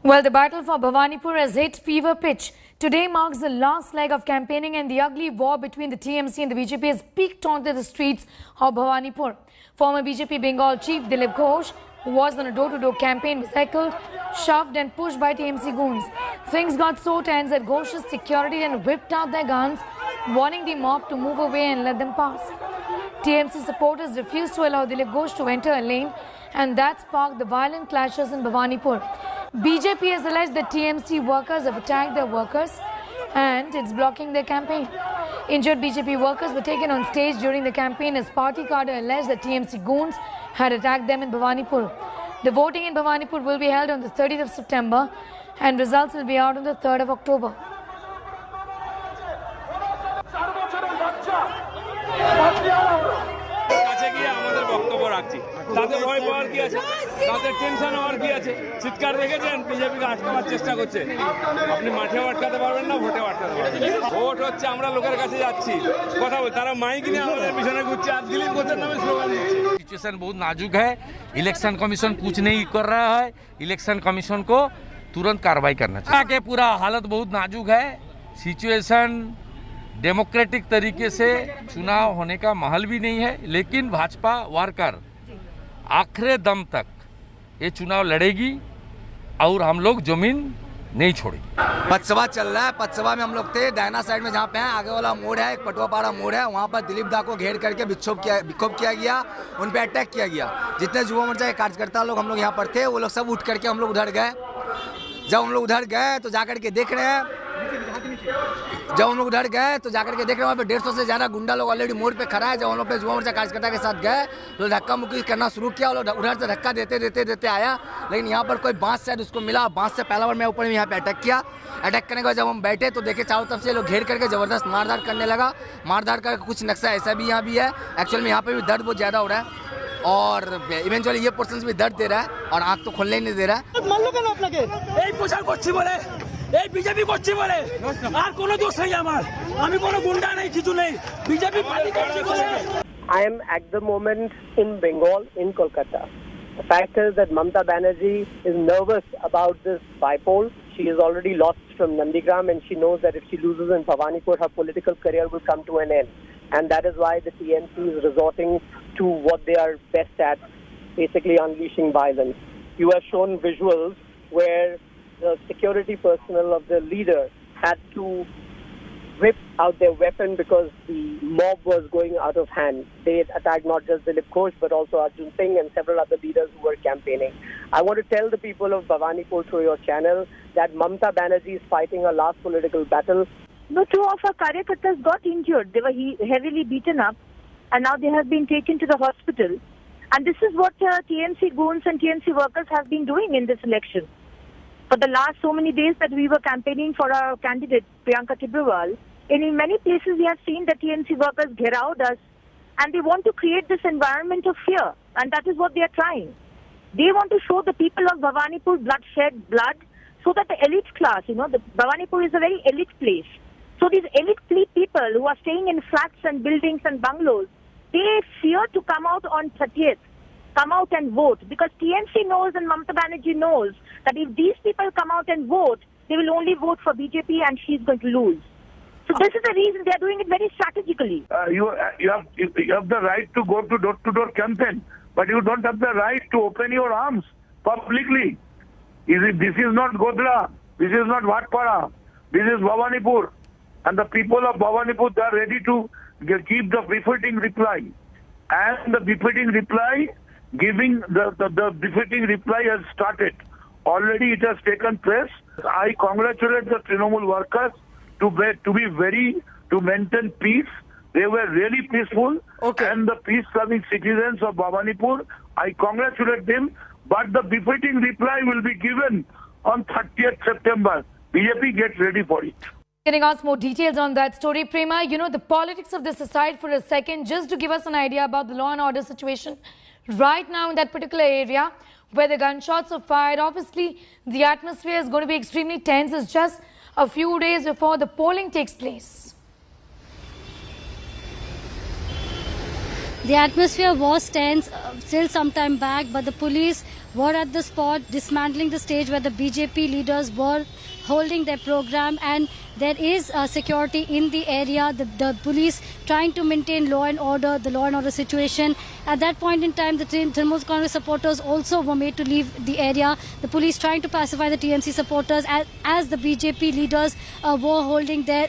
Well, the battle for Bhawanipur has hit fever pitch. Today marks the last leg of campaigning and the ugly war between the TMC and the BJP has peaked onto the streets of Bhawanipur. Former BJP Bengal chief Dilip Ghosh, who was on a door-to-door campaign, was heckled, shoved and pushed by TMC goons. Things got so tense that Ghosh's security then whipped out their guns, warning the mob to move away and let them pass. TMC supporters refused to allow Dilip Ghosh to enter a lane, and that sparked the violent clashes in Bhawanipur. BJP has alleged that TMC workers have attacked their workers and it's blocking their campaign. Injured BJP workers were taken on stage during the campaign as party cadre alleged that TMC goons had attacked them in Bhawanipur. The voting in Bhawanipur will be held on the 30th of September and results will be out on the 3rd of October. তাদের ভয় পাওয়ার কি আছে, তাদের tension হওয়ার কি আছে? চিৎকার দেখেছেন বিজেপিকে আটকাবার চেষ্টা করছে। আপনি মাঠেও আটকাতে পারবেন না, ভোটেও আটকাতে পারবেন না। ভোট হচ্ছে আমরা লোকের কাছে যাচ্ছি কথা বল, তারা মাইক নিয়ে আমাদের পিছনে ঘুরছে আর দিলীপ ঘোষের নামে স্লোগান দিচ্ছে। सिचुएशन बहुत नाजुक है। इलेक्शन कमीशन कुछ नहीं कर रहा है। इलेक्शन कमीशन को तुरंत कार्रवाई करना चाहिए। के पूरा हालत बहुत नाजुक है। सिचुएशन डेमोक्रेटिक तरीके से चुनाव होने का माहौल भी नहीं है, लेकिन भाजपा वर्कर आखिरी दम तक ये चुनाव लड़ेगी और हम लोग जमीन नहीं छोड़ेंगे। पथसभा चल रहा है। पथसभा में हम लोग थे डायना साइड में, जहाँ पे हैं आगे वाला मोड़ है, एक पटवापाड़ा मोड़ है, वहाँ पर दिलीप दा को घेर करके विक्षोभ किया गया, उन पे अटैक किया गया। जितने युवा मोर्चा के कार्यकर्ता लोग हम लोग यहाँ पर थे, वो लोग सब उठ करके हम लोग उधर गए। जब हम लोग उधर गए तो जाकर के देख रहे हैं, वहाँ पे 150 से ज़्यादा गुंडा लोग ऑलरेडी मोड़ पे खड़ा है। जब हम लोग पे युवा मोर्चा कार्यकर्ता के साथ गए तो धक्का मुक्की करना शुरू किया। वो लोग उधर से धक्का देते आया, लेकिन यहाँ पर कोई बांस शायद उसको मिला। बांस से पहला बार मैं ऊपर में यहाँ पे अटैक किया। अटैक करने के बाद जब हम बैठे तो देखे चारों तरफ से लोग घेर करके ज़बरदस्त मारधाड़ करने लगा। मारधाड़ का कुछ नक्शा ऐसा भी यहाँ भी है। एक्चुअल में यहाँ पे भी दर्द बहुत ज़्यादा हो रहा है और इवेंचुअली ये पोर्शन भी दर्द दे रहा है और आँख तो खोलने ही नहीं दे रहा है। এই বিজেপি করছি বলে আর কোনো দোষ নেই আমার, আমি কোনো গুন্ডা নেই, কিছু নেই, বিজেপি পার্টি করছি বলে। I am at the moment in Bengal, in Kolkata. The fact is that Mamata Banerjee is nervous about this bipole. She has already lost from Nandigram and she knows that if she loses in Bhawanipur, her political career will come to an end. And that is why the TMC is resorting to what they are best at, basically unleashing violence. You have shown visuals where the security personnel of the leader had to whip out their weapon because the mob was going out of hand. They attacked not just Dilip Ghosh but also Arjun Singh and several other leaders who were campaigning. I want to tell the people of Bhawanipur through your channel that Mamata Banerjee is fighting her last political battle. No, 2 of our karyakartas got injured. They were heavily beaten up and now they have been taken to the hospital. And this is what TMC goons and TMC workers have been doing in this election. For the last so many days that we were campaigning for our candidate, Priyanka Tibrewal, in many places we have seen that TMC workers gherowed us and they want to create this environment of fear, and that is what they are trying. They want to show the people of Bhawanipur blood so that the elite class, the Bhawanipur is a very elite place. So these elite people who are staying in flats and buildings and bungalows, they fear to come out on 30th. Come out and vote, because TMC knows and Mamata Banerjee knows that if these people come out and vote, they will only vote for BJP and she's going to lose. So this is the reason they are doing it very strategically. You have the right to go to door-to-door campaign, but you don't have the right to open your arms publicly. This is not Godhra, this is not Bhatpara, this is Bhawanipur, and the people of Bhawanipur, they are ready to give the befitting reply. And the befitting reply, the befitting reply has started. Already it has taken place. I congratulate the Trinamool workers to maintain peace. They were really peaceful. Okay. And the peace-loving citizens of Bhawanipur, I congratulate them. But the befitting reply will be given on 30th September. BJP gets ready for it. Getting us more details on that story, Prema. The politics of this aside for a second, just to give us an idea about the law and order situation right now in that particular area where the gunshots are fired. Obviously, the atmosphere is going to be extremely tense. It's just a few days before the polling takes place. The atmosphere was tense till some time back, but the police were at the spot, dismantling the stage where the BJP leaders were holding their program, and there is security in the area, the police trying to maintain law and order, the law and order situation. At that point in time, the Trinamool Congress supporters also were made to leave the area. The police trying to pacify the TMC supporters as the BJP leaders were holding their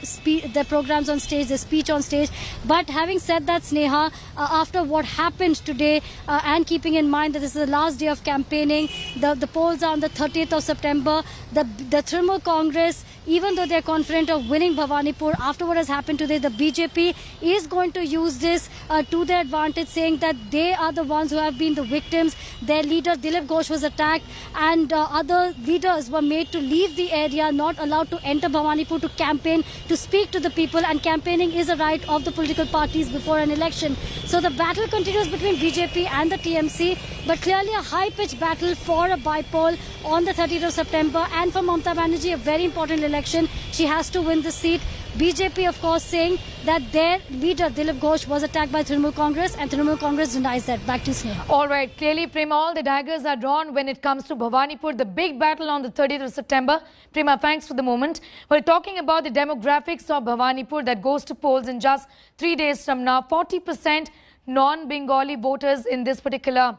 programs on stage, their speech on stage. But having said that, Sneha, after what happened today, and keeping in mind that this is the last day of campaigning, the polls are on the 30th of September, the Trinamool Congress, even though they're confident of winning Bhawanipur, after what has happened today, the BJP is going to use this to their advantage, saying that they are the ones who have been the victims. Their leader Dilip Ghosh was attacked, and other leaders were made to leave the area, not allowed to enter Bhawanipur to campaign, to speak to the people, and campaigning is a right of the political parties before an election. So the battle continues between BJP and the TMC, but clearly a high-pitched battle for a bypoll on the 30th of September, and for Mamata Banerjee, a very important election. She has to win the seat. BJP, of course, saying that their leader, Dilip Ghosh, was attacked by Trinamool Congress, and Trinamool Congress denies that. Back to Sneha. All right, clearly, Prema, all the daggers are drawn when it comes to Bhawanipur, the big battle on the 30th of September. Prema, thanks for the moment. We're talking about the demographics of Bhawanipur that goes to polls in just 3 days from now. 40% non-Bengali voters in this particular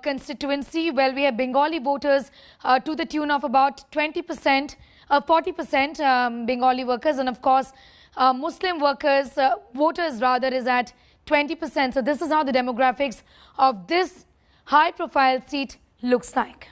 constituency. Well, we have Bengali voters to the tune of about 20%. 40% Bengali workers, and of course Muslim voters rather is at 20%. So this is how the demographics of this high profile seat looks like.